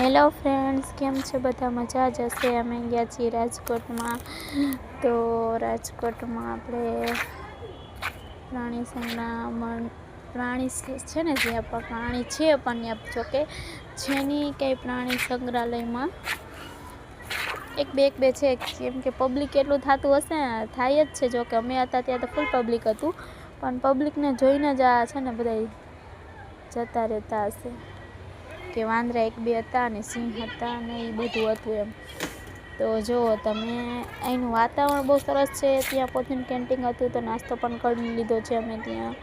Hello friends, કેમ છે બધા? મજા જ હશે. અમે ગયા છીએ રાજકોટમાં. તો રાજકોટમાં આપણે પ્રાણી સંગ્રહાલય પ્રાણી છે ને, જ્યાં પણ પ્રાણી છે પણ ત્યાં જોકે છે નહીં કંઈ પ્રાણી સંગ્રહાલયમાં એક બે છે. કેમ કે પબ્લિક એટલું થતું હશે ને, થાય જ છે. જોકે અમે હતા ત્યાં તો ફૂલ પબ્લિક હતું, પણ પબ્લિકને જોઈને જ આ છે ને બધા જતા રહેતા હશે કે વાંદરા એક બે હતા અને સિંહ હતા અને એ બધું હતું એમ. તો જુઓ તમે, અહીંનું વાતાવરણ બહુ સરસ છે. ત્યાં પોતાનું કેન્ટીન હતું તો નાસ્તો પણ કરી લીધો છે અમે ત્યાં.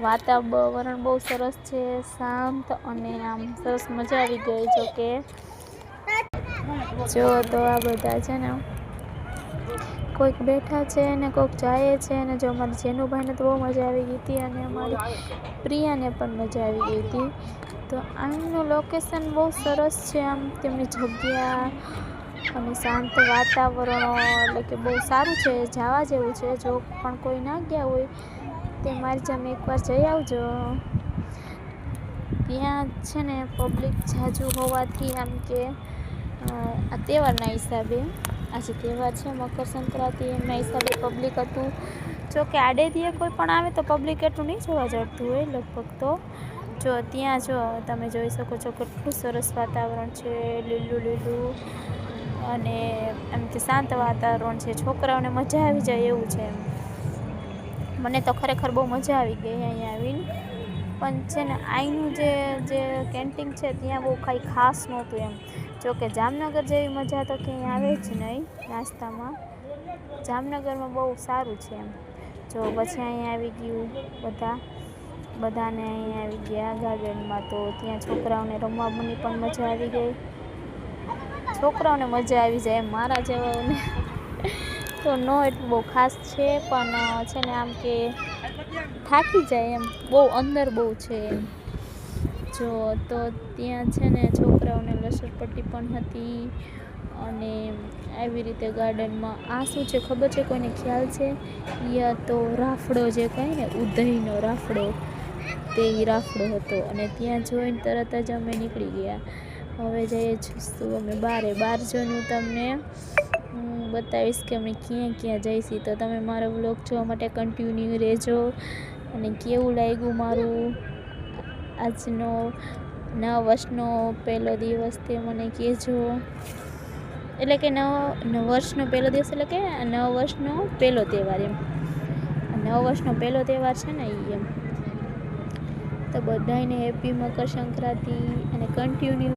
વાતાવરણ બહુ સરસ છે, શાંત અને આમ સરસ મજા આવી ગઈ. જોકે જો તો આ બધા છે ને, કોઈક બેઠા છે ને કોઈક જાય છે. અને જો અમારી જેનુભાઈને તો બહુ મજા આવી ગઈ હતી અને અમારી પ્રિયાને પણ મજા આવી ગઈ હતી. તો અહીંનું લોકેશન બહુ સરસ છે, આમ તેમની જગ્યા અને શાંત વાતાવરણ, એટલે કે બહુ સારું છે, જવા જેવું છે. જો પણ કોઈ ના ગયા હોય તે મારી જેમ એકવાર જઈ આવજો. ત્યાં છે ને પબ્લિક ઝાઝું હોવાથી, આમ કે આ તહેવારના હિસાબે, આજે તહેવાર છે મકર સંક્રાંતિ, એમના હિસાબે પબ્લિક હતું. જો કે આડેધીએ કોઈ પણ આવે તો પબ્લિક એટલું નહીં જોવા જતું હોય લગભગ. તો જો ત્યાં જો તમે જોઈ શકો છો કેટલું સરસ વાતાવરણ છે, લીલું લીલું અને એમ કે શાંત વાતાવરણ છે. છોકરાઓને મજા આવી જાય એવું છે એમ. મને તો ખરેખર બહુ મજા આવી ગઈ અહીંયા આવીને. પણ છે ને અહીંનું જે કેન્ટીન છે ત્યાં બહુ કાંઈ ખાસ નહોતું એમ. જોકે જામનગર જેવી મજા તો ક્યાંય આવે જ નહીં નાસ્તામાં. જામનગરમાં બહુ સારું છે એમ. જો પછી અહીંયા આવી ગયું બધાને અહીંયા આવી ગયા ગાર્ડનમાં. તો ત્યાં છોકરાઓને રમવાની પણ મજા આવી ગઈ. છોકરાઓને મજા આવી જાય એમ, મારા જેવાઓને તો એટલું બહુ ખાસ છે. પણ છે ને આમ કે થાકી જાય એમ, બહુ અંદર બહુ છે એમ. જો તો ત્યાં છે ને છોકરાઓને લસરપટ્ટી પણ હતી. અને આવી રીતે ગાર્ડનમાં આ શું છે ખબર છે? કોઈને ખ્યાલ છે? યા તો રાફડો જે કહે ને, ઉધઈનો રાફડો, તે રાફડો હતો. અને ત્યાં જોઈને તરત જ અમે નીકળી ગયા. હવે જઈએ છું અમે બહાર જોઈને હું તમને બતાવીશ કે અમે ક્યાં જઈશી. તો તમે મારો વ્લોગ જોવા માટે કન્ટિન્યુ રહેજો. અને કેવું લાગ્યું મારું આજનો નવા વર્ષનો પહેલો દિવસ તે મને કહેજો. એટલે કે નવા વર્ષનો પહેલો દિવસ, એટલે કે નવા વર્ષનો પહેલો તહેવાર એમ. નવા વર્ષનો પહેલો તહેવાર છે ને એ એમ. તો બધાને હેપી મકર સંક્રાંતિ અને કન્ટિન્યુ